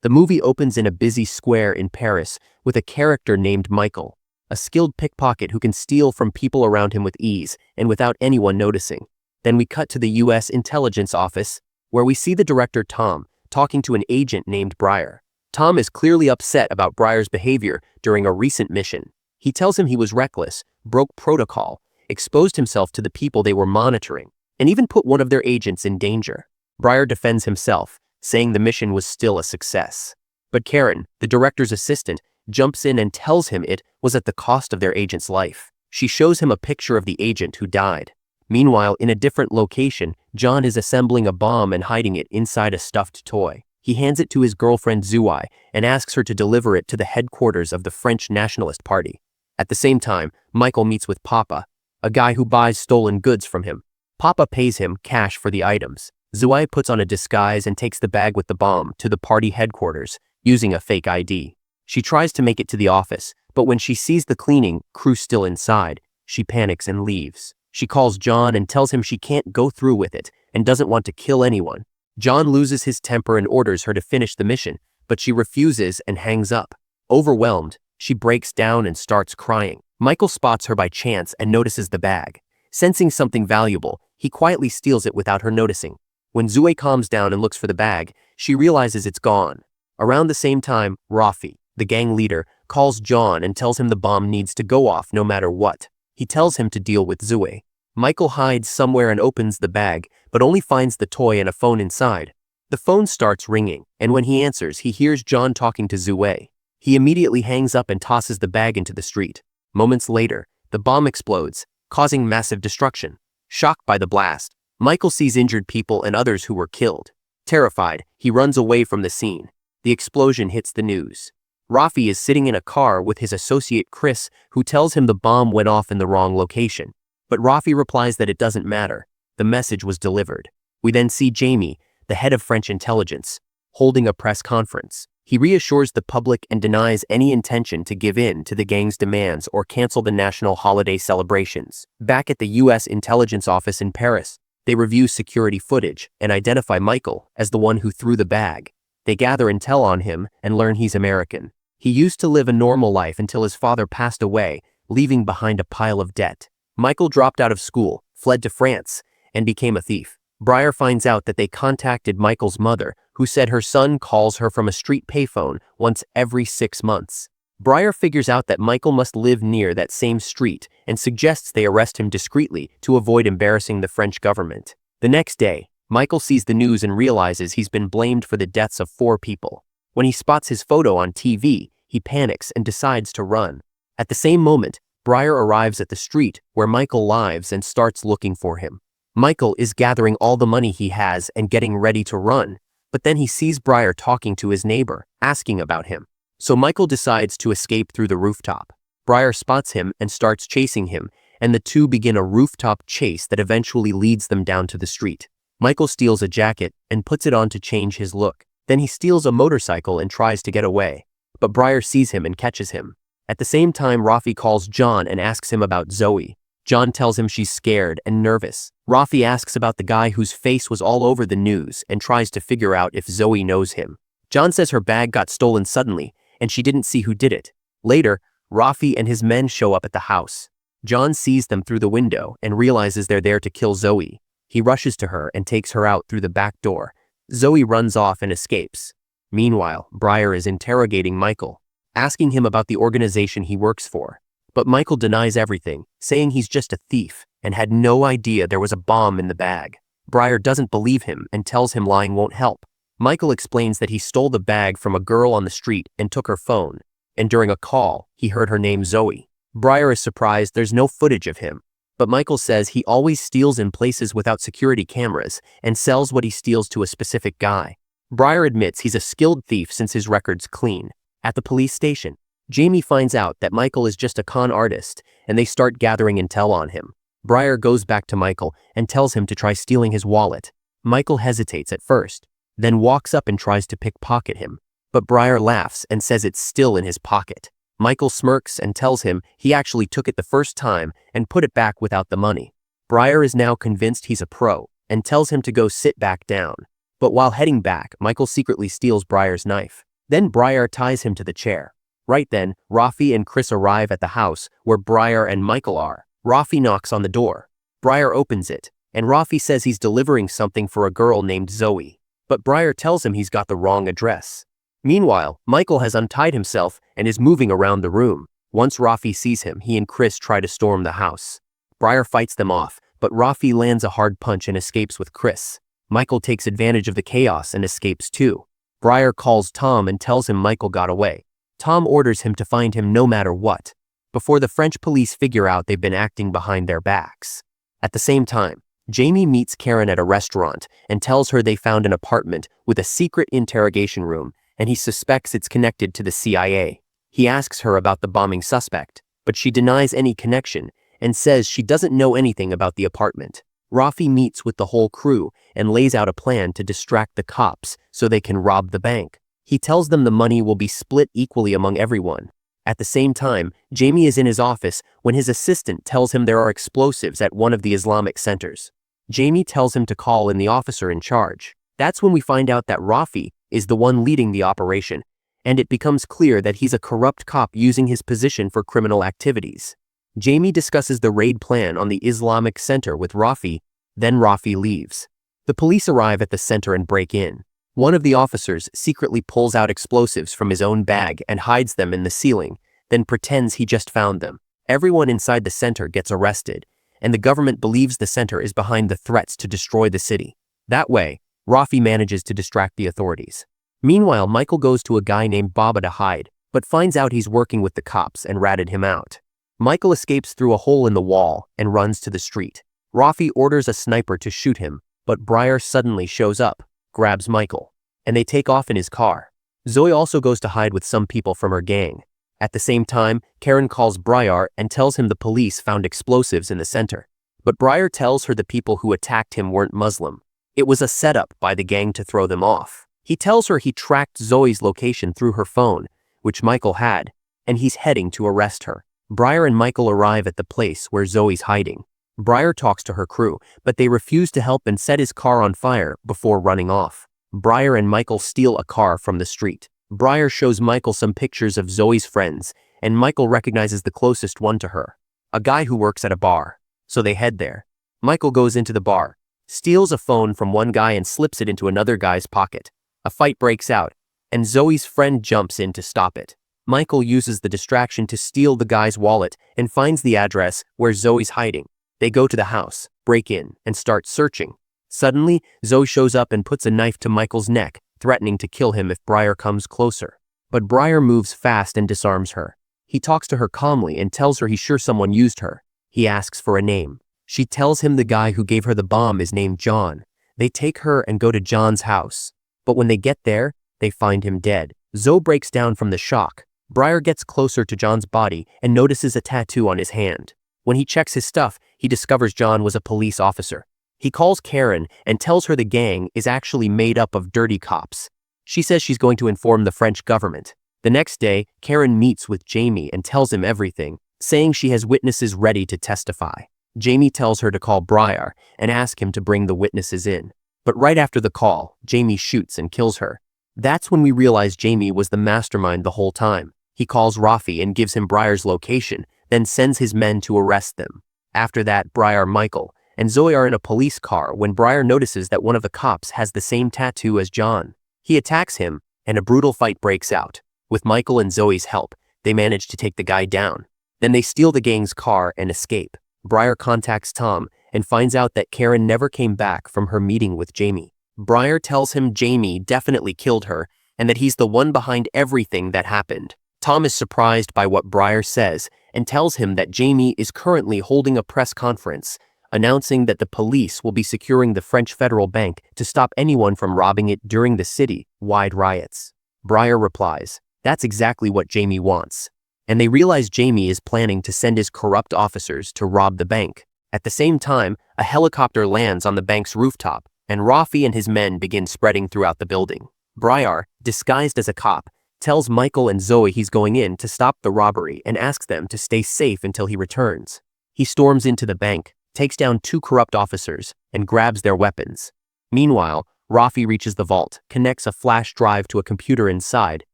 The movie opens in a busy square in Paris with a character named Michael, a skilled pickpocket who can steal from people around him with ease and without anyone noticing. Then we cut to the U.S. intelligence office, where we see the director Tom talking to an agent named Breyer. Tom is clearly upset about Breyer's behavior during a recent mission. He tells him he was reckless, broke protocol, exposed himself to the people they were monitoring, and even put one of their agents in danger. Breyer defends himself, saying the mission was still a success. But Karen, the director's assistant, jumps in and tells him it was at the cost of their agent's life. She shows him a picture of the agent who died. Meanwhile, in a different location, John is assembling a bomb and hiding it inside a stuffed toy. He hands it to his girlfriend Zoe and asks her to deliver it to the headquarters of the French Nationalist Party. At the same time, Michael meets with Papa, a guy who buys stolen goods from him. Papa pays him cash for the items. Zoe puts on a disguise and takes the bag with the bomb to the party headquarters, using a fake ID. She tries to make it to the office, but when she sees the cleaning crew still inside, she panics and leaves. She calls John and tells him she can't go through with it and doesn't want to kill anyone. John loses his temper and orders her to finish the mission, but she refuses and hangs up. Overwhelmed, she breaks down and starts crying. Michael spots her by chance and notices the bag. Sensing something valuable, he quietly steals it without her noticing. When Zoe calms down and looks for the bag, she realizes it's gone. Around the same time, Rafi, the gang leader, calls John and tells him the bomb needs to go off no matter what. He tells him to deal with Zoe. Michael hides somewhere and opens the bag, but only finds the toy and a phone inside. The phone starts ringing, and when he answers, he hears John talking to Zoe. He immediately hangs up and tosses the bag into the street. Moments later, the bomb explodes, causing massive destruction. Shocked by the blast, Michael sees injured people and others who were killed. Terrified, he runs away from the scene. The explosion hits the news. Rafi is sitting in a car with his associate Chris, who tells him the bomb went off in the wrong location. But Rafi replies that it doesn't matter. The message was delivered. We then see Jamie, the head of French intelligence, holding a press conference. He reassures the public and denies any intention to give in to the gang's demands or cancel the national holiday celebrations. Back at the U.S. intelligence office in Paris, they review security footage and identify Michael as the one who threw the bag. They gather intel on him and learn he's American. He used to live a normal life until his father passed away, leaving behind a pile of debt. Michael dropped out of school, fled to France, and became a thief. Breyer finds out that they contacted Michael's mother, who said her son calls her from a street payphone once every 6 months. Breyer figures out that Michael must live near that same street and suggests they arrest him discreetly to avoid embarrassing the French government. The next day, Michael sees the news and realizes he's been blamed for the deaths of 4 people. When he spots his photo on TV, he panics and decides to run. At the same moment, Breyer arrives at the street where Michael lives and starts looking for him. Michael is gathering all the money he has and getting ready to run, but then he sees Breyer talking to his neighbor, asking about him. So Michael decides to escape through the rooftop. Breyer spots him and starts chasing him, and the two begin a rooftop chase that eventually leads them down to the street. Michael steals a jacket and puts it on to change his look. Then he steals a motorcycle and tries to get away, but Breyer sees him and catches him. At the same time, Rafi calls John and asks him about Zoe. John tells him she's scared and nervous. Rafi asks about the guy whose face was all over the news and tries to figure out if Zoe knows him. John says her bag got stolen suddenly and she didn't see who did it. Later, Rafi and his men show up at the house. John sees them through the window and realizes they're there to kill Zoe. He rushes to her and takes her out through the back door. Zoe runs off and escapes. Meanwhile, Breyer is interrogating Michael, asking him about the organization he works for. But Michael denies everything, saying he's just a thief and had no idea there was a bomb in the bag. Breyer doesn't believe him and tells him lying won't help. Michael explains that he stole the bag from a girl on the street and took her phone, and during a call, he heard her name Zoe. Breyer is surprised there's no footage of him, but Michael says he always steals in places without security cameras and sells what he steals to a specific guy. Breyer admits he's a skilled thief since his record's clean. At the police station, Jamie finds out that Michael is just a con artist, and they start gathering intel on him. Breyer goes back to Michael and tells him to try stealing his wallet. Michael hesitates at first, then walks up and tries to pickpocket him, but Breyer laughs and says it's still in his pocket. Michael smirks and tells him he actually took it the first time and put it back without the money. Breyer is now convinced he's a pro and tells him to go sit back down. But while heading back, Michael secretly steals Breyer's knife. Then Briar ties him to the chair. Right then, Rafi and Chris arrive at the house where Briar and Michael are. Rafi knocks on the door. Briar opens it, and Rafi says he's delivering something for a girl named Zoe. But Briar tells him he's got the wrong address. Meanwhile, Michael has untied himself and is moving around the room. Once Rafi sees him, he and Chris try to storm the house. Briar fights them off, but Rafi lands a hard punch and escapes with Chris. Michael takes advantage of the chaos and escapes too. Briar calls Tom and tells him Michael got away. Tom orders him to find him no matter what, before the French police figure out they've been acting behind their backs. At the same time, Jamie meets Karen at a restaurant and tells her they found an apartment with a secret interrogation room, and he suspects it's connected to the CIA. He asks her about the bombing suspect, but she denies any connection and says she doesn't know anything about the apartment. Rafi meets with the whole crew and lays out a plan to distract the cops so they can rob the bank. He tells them the money will be split equally among everyone. At the same time, Jamie is in his office when his assistant tells him there are explosives at one of the Islamic centers. Jamie tells him to call in the officer in charge. That's when we find out that Rafi is the one leading the operation, and it becomes clear that he's a corrupt cop using his position for criminal activities. Jamie discusses the raid plan on the Islamic center with Rafi, then Rafi leaves. The police arrive at the center and break in. One of the officers secretly pulls out explosives from his own bag and hides them in the ceiling, then pretends he just found them. Everyone inside the center gets arrested, and the government believes the center is behind the threats to destroy the city. That way, Rafi manages to distract the authorities. Meanwhile, Michael goes to a guy named Baba to hide, but finds out he's working with the cops and ratted him out. Michael escapes through a hole in the wall and runs to the street. Rafi orders a sniper to shoot him, but Briar suddenly shows up, grabs Michael, and they take off in his car. Zoe also goes to hide with some people from her gang. At the same time, Karen calls Briar and tells him the police found explosives in the center. But Briar tells her the people who attacked him weren't Muslim. It was a setup by the gang to throw them off. He tells her he tracked Zoe's location through her phone, which Michael had, and he's heading to arrest her. Briar and Michael arrive at the place where Zoe's hiding. Briar talks to her crew, but they refuse to help and set his car on fire before running off. Briar and Michael steal a car from the street. Briar shows Michael some pictures of Zoe's friends, and Michael recognizes the closest one to her, a guy who works at a bar. So they head there. Michael goes into the bar, steals a phone from one guy and slips it into another guy's pocket. A fight breaks out, and Zoe's friend jumps in to stop it. Michael uses the distraction to steal the guy's wallet and finds the address where Zoe's hiding. They go to the house, break in, and start searching. Suddenly, Zoe shows up and puts a knife to Michael's neck, threatening to kill him if Briar comes closer. But Briar moves fast and disarms her. He talks to her calmly and tells her he's sure someone used her. He asks for a name. She tells him the guy who gave her the bomb is named John. They take her and go to John's house. But when they get there, they find him dead. Zoe breaks down from the shock. Briar gets closer to John's body and notices a tattoo on his hand. When he checks his stuff, he discovers John was a police officer. He calls Karen and tells her the gang is actually made up of dirty cops. She says she's going to inform the French government. The next day, Karen meets with Jamie and tells him everything, saying she has witnesses ready to testify. Jamie tells her to call Briar and ask him to bring the witnesses in. But right after the call, Jamie shoots and kills her. That's when we realize Jamie was the mastermind the whole time. He calls Rafi and gives him Briar's location, then sends his men to arrest them. After that, Briar, Michael, and Zoe are in a police car when Briar notices that one of the cops has the same tattoo as John. He attacks him, and a brutal fight breaks out. With Michael and Zoe's help, they manage to take the guy down. Then they steal the gang's car and escape. Briar contacts Tom and finds out that Karen never came back from her meeting with Jamie. Briar tells him Jamie definitely killed her and that he's the one behind everything that happened. Tom is surprised by what Briar says and tells him that Jamie is currently holding a press conference, announcing that the police will be securing the French Federal Bank to stop anyone from robbing it during the city-wide riots. Briar replies, "That's exactly what Jamie wants." And they realize Jamie is planning to send his corrupt officers to rob the bank. At the same time, a helicopter lands on the bank's rooftop, and Rafi and his men begin spreading throughout the building. Briar, disguised as a cop, tells Michael and Zoe he's going in to stop the robbery and asks them to stay safe until he returns. He storms into the bank, takes down 2 corrupt officers, and grabs their weapons. Meanwhile, Rafi reaches the vault, connects a flash drive to a computer inside,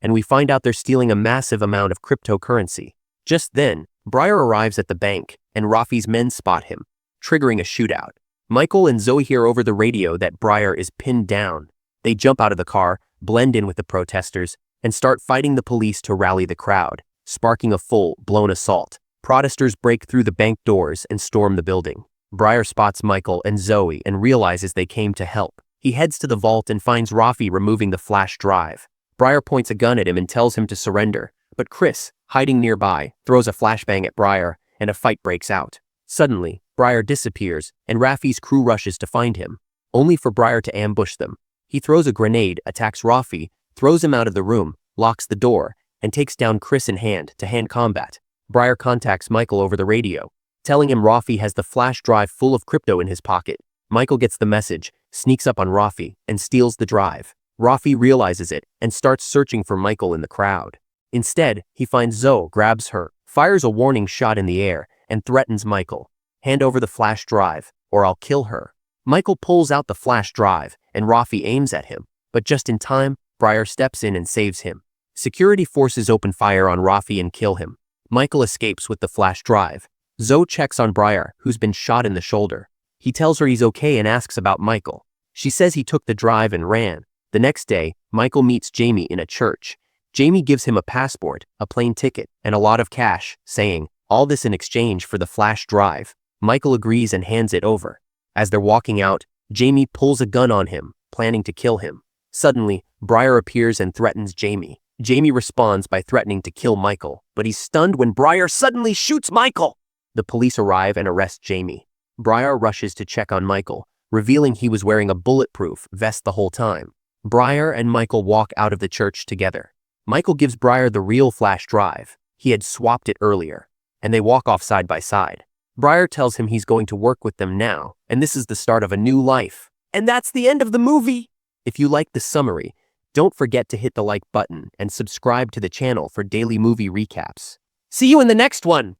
and we find out they're stealing a massive amount of cryptocurrency. Just then, Briar arrives at the bank, and Rafi's men spot him, triggering a shootout. Michael and Zoe hear over the radio that Briar is pinned down. They jump out of the car, blend in with the protesters, and start fighting the police to rally the crowd, sparking a full-blown assault. Protesters break through the bank doors and storm the building. Briar spots Michael and Zoe and realizes they came to help. He heads to the vault and finds Rafi removing the flash drive. Briar points a gun at him and tells him to surrender, but Chris, hiding nearby, throws a flashbang at Briar, and a fight breaks out. Suddenly, Briar disappears, and Rafi's crew rushes to find him, only for Briar to ambush them. He throws a grenade, attacks Rafi, throws him out of the room, locks the door, and takes down Chris in hand-to-hand combat. Briar contacts Michael over the radio, telling him Rafi has the flash drive full of crypto in his pocket. Michael gets the message, sneaks up on Rafi, and steals the drive. Rafi realizes it and starts searching for Michael in the crowd. Instead, he finds Zoe, grabs her, fires a warning shot in the air, and threatens Michael. "Hand over the flash drive, or I'll kill her." Michael pulls out the flash drive, and Rafi aims at him, but just in time, Briar steps in and saves him. Security forces open fire on Rafi and kill him. Michael escapes with the flash drive. Zoe checks on Briar, who's been shot in the shoulder. He tells her he's okay and asks about Michael. She says he took the drive and ran. The next day, Michael meets Jamie in a church. Jamie gives him a passport, a plane ticket, and a lot of cash, saying, all this in exchange for the flash drive. Michael agrees and hands it over. As they're walking out, Jamie pulls a gun on him, planning to kill him. Suddenly, Briar appears and threatens Jamie. Jamie responds by threatening to kill Michael, but he's stunned when Briar suddenly shoots Michael. The police arrive and arrest Jamie. Briar rushes to check on Michael, revealing he was wearing a bulletproof vest the whole time. Briar and Michael walk out of the church together. Michael gives Briar the real flash drive. He had swapped it earlier, and they walk off side by side. Briar tells him he's going to work with them now, and this is the start of a new life. And that's the end of the movie! If you like the summary, don't forget to hit the like button and subscribe to the channel for daily movie recaps. See you in the next one!